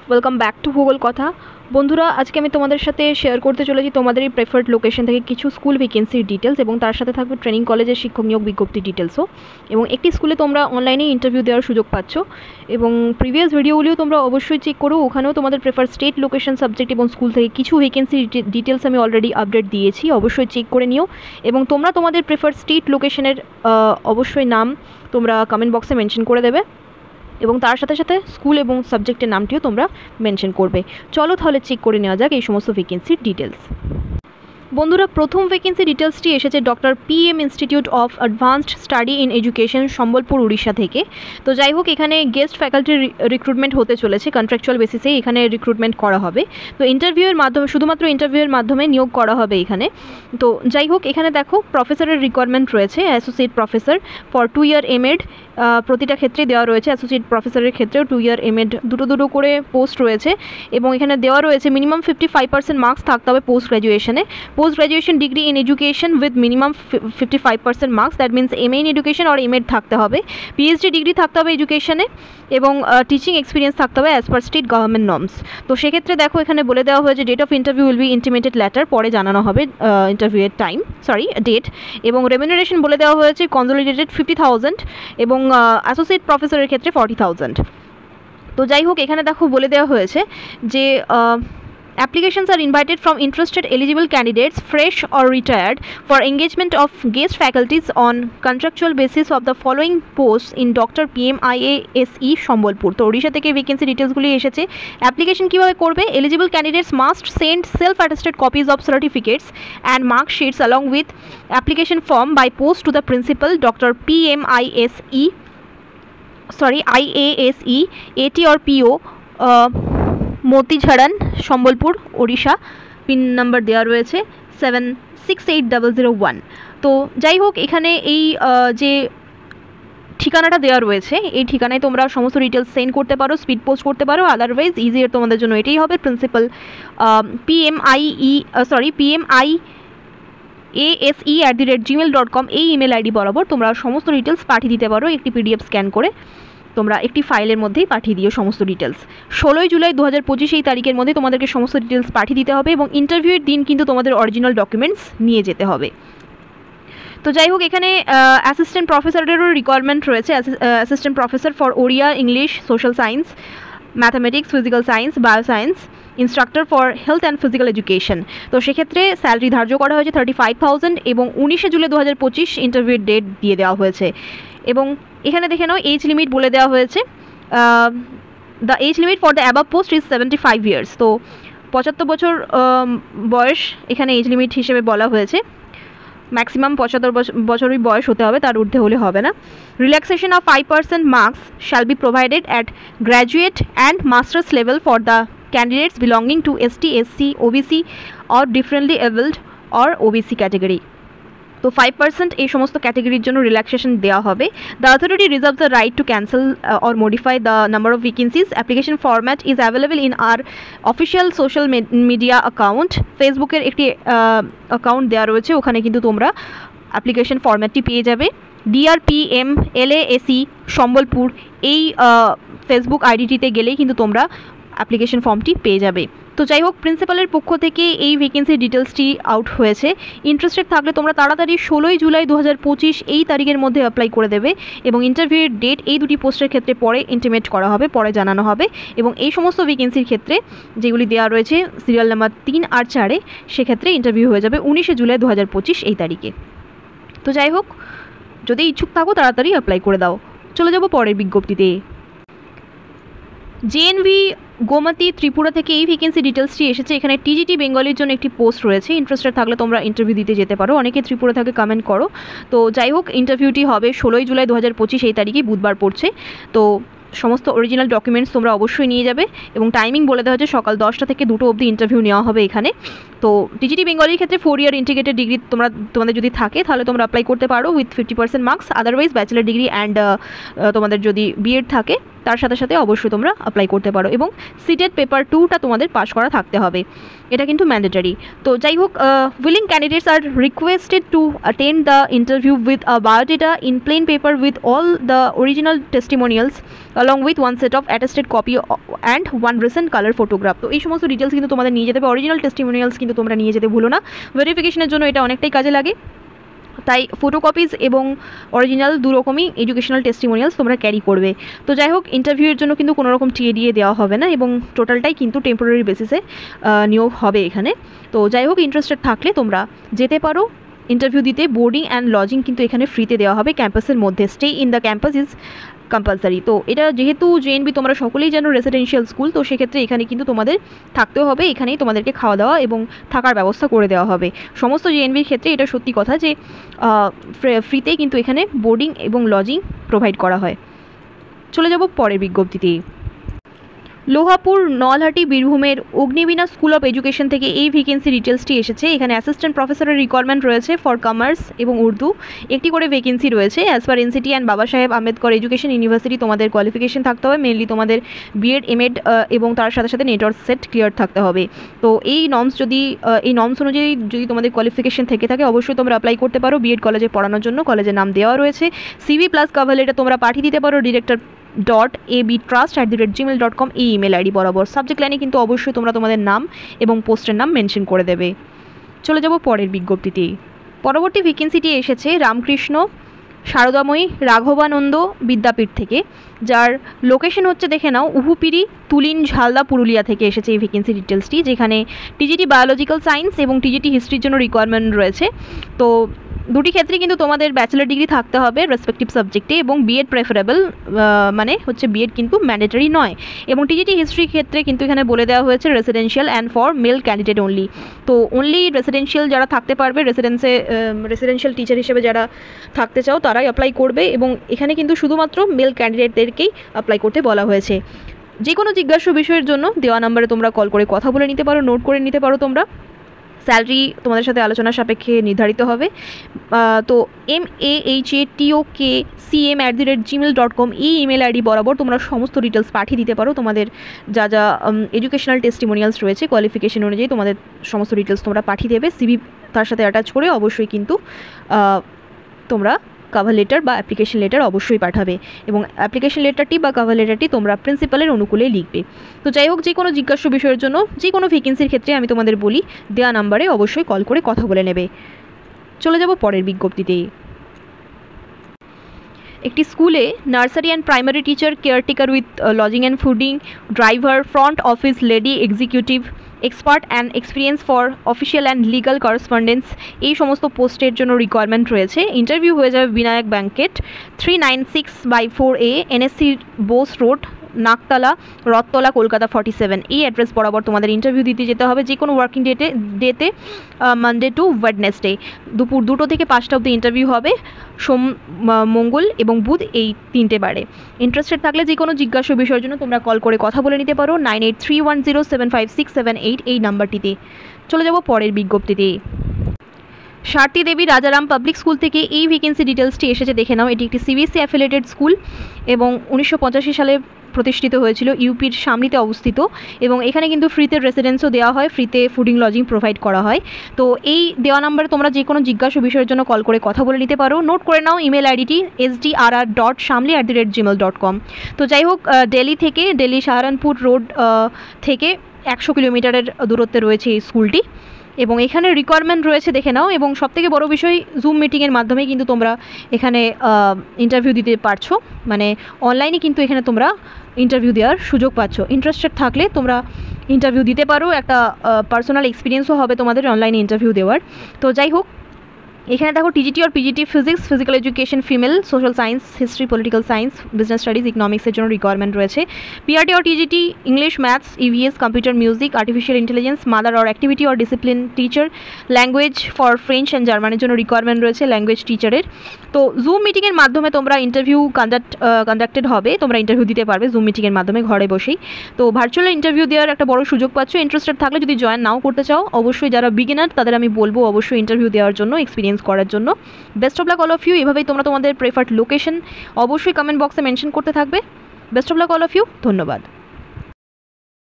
Welcome back to ভূগোল কথা। বন্ধুরা, আজকে আমি তোমাদের সাথে শেয়ার করতে চলেছি তোমাদের এই প্রেফার্ড লোকেশন থেকে কিছু স্কুল ভ্যাকেন্সির ডিটেলস, এবং তার সাথে থাকবে ট্রেনিং কলেজের শিক্ষক নিয়োগ বিজ্ঞপ্তি ডিটেলসও। এবং একটি স্কুলে তোমরা অনলাইনে ইন্টারভিউ দেওয়ার সুযোগ পাচ্ছ। এবং প্রিভিয়াস ভিডিওগুলিও তোমরা অবশ্যই চেক করো, ওখানেও তোমাদের প্রেফার্ড স্টেট, লোকেশন, সাবজেক্ট এবং স্কুল থেকে কিছু ভ্যাকেন্সির ডিটেলস আমি অলরেডি আপডেট দিয়েছি, অবশ্যই চেক করে নিও। এবং তোমরা তোমাদের প্রেফার্ড স্টেট লোকেশনের অবশ্যই নাম তোমরা কমেন্ট বক্সে মেনশন করে দেবে, এবং তার সাথে সাথে স্কুল এবং সাবজেক্টের নামটিও তোমরা মেনশন করবে। চলো তাহলে চেক করে নেওয়া যাক এই সমস্ত ভ্যাকেন্সির ডিটেলস। বন্ধুরা, প্রথম ভ্যাকেন্সি ডিটেলসটি এসেছে doctor PM institute of advanced study in education, Sambalpur, Orissa থেকে। তো যাই হোক, এখানে গেস্ট ফ্যাকাল্টির রিক্রুটমেন্ট হতে চলেছে, কন্ট্রাকচুয়াল বেসিসে এখানে রিক্রুটমেন্ট করা হবে। তো ইন্টারভিউয়ের মাধ্যমে, শুধুমাত্র ইন্টারভিউয়ের মাধ্যমে নিয়োগ করা হবে এখানে। তো যাই হোক, এখানে দেখো প্রফেসরের রিকোয়ারমেন্ট রয়েছে, associate professor for 2 year MAd প্রতিটা ক্ষেত্রে দেওয়া রয়েছে। অ্যাসোসিয়েট প্রফেসরের ক্ষেত্রেও 2 year MAd দুটো করে পোস্ট রয়েছে, এবং এখানে দেওয়া রয়েছে মিনিমাম 55% মার্কস থাকতে হবে পোস্ট গ্র্যাজুয়েশনে। Post graduation degree in education with minimum 55% marks, that means MA in education আর MAd থাকতে হবে। PhD ডিগ্রি থাকতে হবে এডুকেশনে, এবং টিচিং এক্সপিরিয়েন্স থাকতে হবে as per state government norms. তো সেক্ষেত্রে দেখো এখানে বলে দেওয়া হয়েছে date of interview will be intimated letter, পরে জানানো হবে ইন্টারভিউয়ের ডেট। এবং রেমিউনারেশন বলে দেওয়া হয়েছে কনসলিডেটেড 50,000, এবং অ্যাসোসিয়েট প্রফেসরের ক্ষেত্রে 40,000। তো যাই হোক, এখানে দেখো বলে দেওয়া হয়েছে যে applications are invited from interested eligible candidates, fresh or retired, for engagement of guest faculties on contractual basis of the following posts in Dr. PM IASE, Sambalpur. তো ওড়িশা থেকে ভ্যাকেন্সি ডিটেলসগুলি এসেছে। অ্যাপ্লিকেশন কীভাবে করবে? Eligible candidates must send self attested copies of certificates and mark sheets along with application form by post to the principal, Dr. PM IASE, AT or PO, Motijharan, Sambalpur, Odisha. Pin number দেওয়া রয়েছে 768001। তো যাই হোক, এখানে এই যে ঠিকানাটা দেওয়া রয়েছে, এই ঠিকানায় তোমরা সমস্ত ডিটেলস সেন্ড করতে পারো, স্পিড পোস্ট করতে পারো। আদারওয়াইজ ইজিয়ার তোমাদের জন্য এটাই হবে, প্রিন্সিপাল PMIASE@gmail.com এই ইমেল আইডি বরাবর তোমরা সমস্ত ডিটেলস পাঠিয়ে দিতে পারো, একটি PDF স্ক্যান করে তোমরা একটি ফাইলের মধ্যেই পাঠিয়ে দিও সমস্ত ডিটেলস। 16 জুলাই 2025 এই তারিখের মধ্যে তোমাদেরকে সমস্ত ডিটেলস পাঠিয়ে দিতে হবে, এবং ইন্টারভিউয়ের দিন কিন্তু তোমাদের অরিজিনাল ডকুমেন্টস নিয়ে যেতে হবে। তো যাই হোক, এখানে অ্যাসিস্ট্যান্ট প্রফেসরেরও রিকোয়ারমেন্ট রয়েছে, assistant professor for Odia, English, social science, mathematics, physical science, bioscience, instructor for health and physical education. তো সেক্ষেত্রে স্যালারি ধার্য করা হয়েছে 35,000, এবং 19 জুলাই 2025 ইন্টারভিউয়ের ডেট দিয়ে দেওয়া হয়েছে। এবং এখানে দেখে নাও, এজ লিমিট বলে দেওয়া হয়েছে, the age limit for the above post is 75 years। তো 75 বছর বয়স এখানে এজ লিমিট হিসেবে বলা হয়েছে। ম্যাক্সিমাম 75 বছরই বয়স হতে হবে, তার ঊর্ধ্বে হলে হবে না। Relaxation of 5% marks shall be provided at graduate and masters level for the candidates belonging to ST, SC, OBC or differently abled or OBC category. তো 5% এই সমস্ত ক্যাটেগরির জন্য রিল্যাক্সেশন দেওয়া হবে। The authority reserve the right to cancel or modify the number of vacancies. Application format is available in our official social media account. ফেসবুকের একটি account দেওয়া রয়েছে, ওখানে কিন্তু তোমরা অ্যাপ্লিকেশন ফরম্যাটটি পেয়ে যাবে। DRPM LASE সম্বলপুর এই ফেসবুক আইডিটিতে গেলেই কিন্তু তোমরা অ্যাপ্লিকেশন ফর্মটি পেয়ে যাবে। তো যাই হোক, প্রিন্সিপালের পক্ষ থেকে এই ভ্যাকেন্সির ডিটেলসটি আউট হয়েছে। ইন্টারেস্টেড থাকলে তোমরা তাড়াতাড়ি 16 জুলাই 2025 এই তারিখের মধ্যে অ্যাপ্লাই করে দেবে, এবং ইন্টারভিউয়ের ডেট এই দুটি পোস্টের ক্ষেত্রে পরে ইন্টিমেট করা হবে, পরে জানানো হবে। এবং এই সমস্ত ভ্যাকেন্সির ক্ষেত্রে যেগুলি দেওয়া রয়েছে সিরিয়াল নাম্বার 3 আর 4-এ, সেক্ষেত্রে ইন্টারভিউ হয়ে যাবে 19 জুলাই 2025 এই তারিখে। তো যাই হোক, যদি ইচ্ছুক থাকো তাড়াতাড়ি অ্যাপ্লাই করে দাও। চলে যাব পরের বিজ্ঞপ্তিতে। JNV গোমতী, ত্রিপুরা থেকে এই ভ্যাকেন্সি ডিটেলসটি এসেছে। এখানে TGT বেঙ্গলির জন্য একটি পোস্ট রয়েছে। ইন্টারেস্টেড থাকলে তোমরা ইন্টারভিউ দিতে যেতে পারো, অনেকে ত্রিপুরা থেকে কমেন্ট করো। তো যাই হোক, ইন্টারভিউটি হবে 16 জুলাই 2025 এই তারিখে, বুধবার পড়ছে। তো সমস্ত অরিজিনাল ডকুমেন্টস তোমরা অবশ্যই নিয়ে যাবে, এবং টাইমিং বলে দেওয়া হচ্ছে সকাল 10টা থেকে 2টো অবধি ইন্টারভিউ নেওয়া হবে এখানে। তো TGT বেঙ্গলির ক্ষেত্রে 4 year ইন্টিগ্রেটেড ডিগ্রি তোমাদের যদি থাকে তাহলে তোমরা অ্যাপ্লাই করতে পারো with 50% marks. Otherwise bachelor degree and তোমাদের যদি B.Ed থাকে তার সাথে সাথে অবশ্যই তোমরা অ্যাপ্লাই করতে পারো, এবং সিটেট পেপার 2টা তোমাদের পাস করা থাকতে হবে, এটা কিন্তু ম্যান্ডেটারি। তো যাই হোক, willing candidates are requested to attend the interview with a biodata in plane paper with all the original testimonials along with one set of attested copy and one recent color photograph। তো এই সমস্ত details কিন্তু তোমাদের নিয়ে যেতে হবে, original testimonials কিন্তু তোমরা নিয়ে যেতে ভুলো না, ভেরিফিকেশনের জন্য এটা অনেকটাই কাজে লাগে। তাই ফটোকপিজ এবং অরিজিনাল দুরকমই এডুকেশনাল টেস্টিমোনিয়ালস তোমরা ক্যারি করবে। তো যাই হোক, ইন্টারভিউয়ের জন্য কিন্তু কোনো রকম টিএডিএ দেওয়া হবে না, এবং টোটালটাই কিন্তু টেম্পোরারি বেসিসে নিয়োগ হবে এখানে। তো যাই হোক, ইন্টারেস্টেড থাকলে তোমরা যেতে পারো ইন্টারভিউ দিতে। বোর্ডিং অ্যান্ড লজিং কিন্তু এখানে ফ্রিতে দেওয়া হবে ক্যাম্পাসের মধ্যে, stay in the campus is compulsory. তো এটা যেহেতু জেএনবি তোমরা সকলেই জানো রেসিডেন্সিয়াল স্কুল, তো সেক্ষেত্রে এখানে কিন্তু তোমাদের থাকতেও হবে, এখানেই তোমাদেরকে খাওয়া দাওয়া এবং থাকার ব্যবস্থা করে দেওয়া হবে। সমস্ত জেএনবির ক্ষেত্রে এটা সত্যি কথা যে ফ্রিতেই কিন্তু এখানে বোর্ডিং এবং লজিং প্রোভাইড করা হয়। চলে যাব পরের বিজ্ঞপ্তিতে। লোহাপুর নলহাটি বীরভূমের অগ্নিবীণা স্কুল অফ এডুকেশন থেকে এই ভ্যাকেন্সি ডিটেলসটি এসেছে। এখানে অ্যাসিস্ট্যান্ট প্রফেসরের রিকোয়ারমেন্ট রয়েছে ফর কমার্স এবং উর্দু, একটি করে ভ্যাকেন্সি রয়েছে। অ্যাজ পার এনসিটি অ্যান্ড বাবা সাহেব আম্বেদকর এডুকেশন ইউনিভার্সিটি তোমাদের কোয়ালিফিকেশন থাকতে হবে, মেনলি তোমাদের বিএড এমএড এবং তার সাথে সাথে নেটওয়ার্ক সেট ক্লিয়ার থাকতে হবে। তো এই নর্মস অনুযায়ী যদি তোমাদের কোয়ালিফিকেশন থেকে থাকে অবশ্যই তোমরা অ্যাপ্লাই করতে পারো বিএড কলেজে পড়ানোর জন্য। কলেজের নাম দেওয়া রয়েছে, সিভি প্লাস কভার লেটার তোমরা পাঠিয়ে দিতে পারো director.abtrust@gmail.com এই ইমেল আইডি বরাবর। সাবজেক্ট লাইনে কিন্তু অবশ্যই তোমরা তোমাদের নাম এবং পোস্টের নাম মেনশন করে দেবে। চলে যাব পরের বিজ্ঞপ্তিতে। পরবর্তী ভ্যাকেন্সিটি এসেছে রামকৃষ্ণ শারদাময়ী রাঘবানন্দ বিদ্যাপীঠ থেকে, যার লোকেশন হচ্ছে দেখে নাও উহুপিরি তুলিন ঝালদা পুরুলিয়া থেকে এসেছে এই ভ্যাকেন্সি ডিটেলসটি, যেখানে টিজিটি বায়োলজিক্যাল সায়েন্স এবং টিজিটি হিস্ট্রির জন্য রিকোয়ারমেন্ট রয়েছে। তো দুটি ক্ষেত্রে কিন্তু তোমাদের ব্যাচেলার ডিগ্রি থাকতে হবে রেসপেক্টিভ সাবজেক্টে, এবং বিএড প্রেফারেবল, মানে হচ্ছে বিএড কিন্তু ম্যান্ডেটারি নয়। এবং টিজিটি হিস্ট্রির ক্ষেত্রে কিন্তু এখানে বলে দেওয়া হয়েছে residential and for male candidate only. তো অনলি রেসিডেন্সিয়াল যারা থাকতে পারবে, রেসিডেন্সিয়াল টিচার হিসেবে যারা থাকতে চাও তারাই অ্যাপ্লাই করবে, এবং এখানে কিন্তু শুধুমাত্র মেল ক্যান্ডিডেটদেরকেই অ্যাপ্লাই করতে বলা হয়েছে। যে কোনো জিজ্ঞাস্য বিষয়ের জন্য দেওয়া নাম্বারে তোমরা কল করে কথা বলে নিতে পারো, নোট করে নিতে পারো তোমরা। স্যালারি তোমাদের সাথে আলোচনা সাপেক্ষে নির্ধারিত হবে। তো mahatokcm@gmail.com এই ইমেল আইডি বরাবর তোমরা সমস্ত ডিটেলস পাঠিয়ে দিতে পারো। তোমাদের যা যা এডুকেশনাল টেস্টিমোনিয়ালস রয়েছে কোয়ালিফিকেশন অনুযায়ী তোমাদের সমস্ত ডিটেলস তোমরা পাঠিয়ে দেবে, সিভি তার সাথে অ্যাটাচ করে অবশ্যই কিন্তু তোমরা কভার লেটার বা অ্যাপ্লিকেশন লেটার অবশ্যই পাঠাবে, এবং অ্যাপ্লিকেশন লেটারটি বা কভার লেটারটি তোমরা প্রিন্সিপালের অনুকূলে লিখবে। তো যাই হোক, যে কোনো জিজ্ঞাস্য বিষয়ের জন্য যে কোনো ভ্যাকেন্সির ক্ষেত্রে আমি তোমাদের বলি দেওয়া নাম্বারে অবশ্যই কল করে কথা বলে নেবে। চলে যাব পরের বিজ্ঞপ্তিতে। একটি স্কুলে nursery and primary teacher, caretaker with lodging and fooding, driver, front office lady executive, expert and experience for official and legal correspondence এই সমস্ত পোস্টের জন্য রিকোয়ারমেন্ট রয়েছে। ইন্টারভিউ হয়ে যাবে Binayak banquet 396/4A NSC Bose road, Naktala, Rathtala, Kolkata 47 এই অ্যাড্রেস বরাবর তোমাদের ইন্টারভিউ দিতে যেতে হবে যে কোনো ওয়ার্কিং ডেতে মানডে টু ওয়েডনেসডে দুপুর 2টো থেকে 5টা অবধি ইন্টারভিউ হবে, সোম, মঙ্গল এবং বুধ এই 3টে বারে। ইন্টারেস্টেড থাকলে যে কোনো জিজ্ঞাসা বিষয়ের জন্য তোমরা কল করে কথা বলে নিতে পারো 9831075678 এই নাম্বারটিতে। চলে যাব পরের বিজ্ঞপ্তিতে। সারথী দেবী রাজারাম পাবলিক স্কুল থেকে এই ভ্যাকেন্সি ডিটেলসটি এসেছে, দেখে নাও। এটি একটি সিবিএসসি অ্যাফিলিয়েটেড স্কুল এবং 1985 সালে প্রতিষ্ঠিত হয়েছিল, ইউপির সামনেতে অবস্থিত, এবং এখানে কিন্তু ফ্রিতে রেসিডেন্সও দেওয়া হয়, ফ্রিতে ফুডিং লজিং প্রোভাইড করা হয়। তো এই দেওয়া নাম্বারে তোমরা যে কোনো জিজ্ঞাসা বিষয়ের জন্য কল করে কথা বলে নিতে পারো। নোট করে নাও ইমেল আইডিটি sdrr.shamli@gmail.com। তো যাই হোক, দিল্লি সাহারানপুর রোড থেকে 100 কিলোমিটারের দূরত্বে রয়েছে এই স্কুলটি, এবং এখানে রিকোয়ারমেন্ট রয়েছে দেখে নাও। এবং সবথেকে বড় বিষয়, জুম মিটিংয়ের মাধ্যমে কিন্তু তোমরা এখানে ইন্টারভিউ দিতে পারছো, মানে অনলাইনে কিন্তু এখানে তোমরা ইন্টারভিউ দেওয়ার সুযোগ পাচ্ছ। ইন্টারেস্টেড থাকলে তোমরা ইন্টারভিউ দিতে পারো, একটা পার্সোনাল এক্সপিরিয়েন্সও হবে তোমাদের অনলাইনে ইন্টারভিউ দেওয়ার। তো যাই হোক, এখানে দেখো টিজিটি আর PGT physics, physical education female, social science, history, political science, business studies, ইকোনমিক্সের জন্য রিকোয়ারমেন্ট রয়েছে। পিআরটি আর TGT English, maths, EVS, computer, music, artificial intelligence, mother or activity or discipline teacher, language for French and জার্মানের জন্য requirement রয়েছে, language টিচারের। তো zoom মিটিংয়ের মাধ্যমে তোমরা ইন্টারভিউ কন্ডাক্টেড হবে, তোমরা ইন্টারভিউ দিতে পারবে জুম মিটিংয়ের মাধ্যমে ঘরে বসেই। তো ভার্চুয়াল ইন্টারভিউ দেওয়ার একটা বড় সুযোগ পাচ্ছ। ইন্টারেস্টেড থাকলে, যদি জয়েন নাও করতে চাও, অবশ্যই যারা বিগিনার তাদের আমি বলবো অবশ্যই ইন্টারভিউ দেওয়ার জন্য, এক্সপিরিয়েন্স করার জন্য। Best of luck all of you. এভাবেই তোমরা তোমাদের প্রেফার্ড লোকেশন অবশ্যই কমেন্ট বক্সে মেনশন করতে থাকবে। Best of luck all of you. ধন্যবাদ।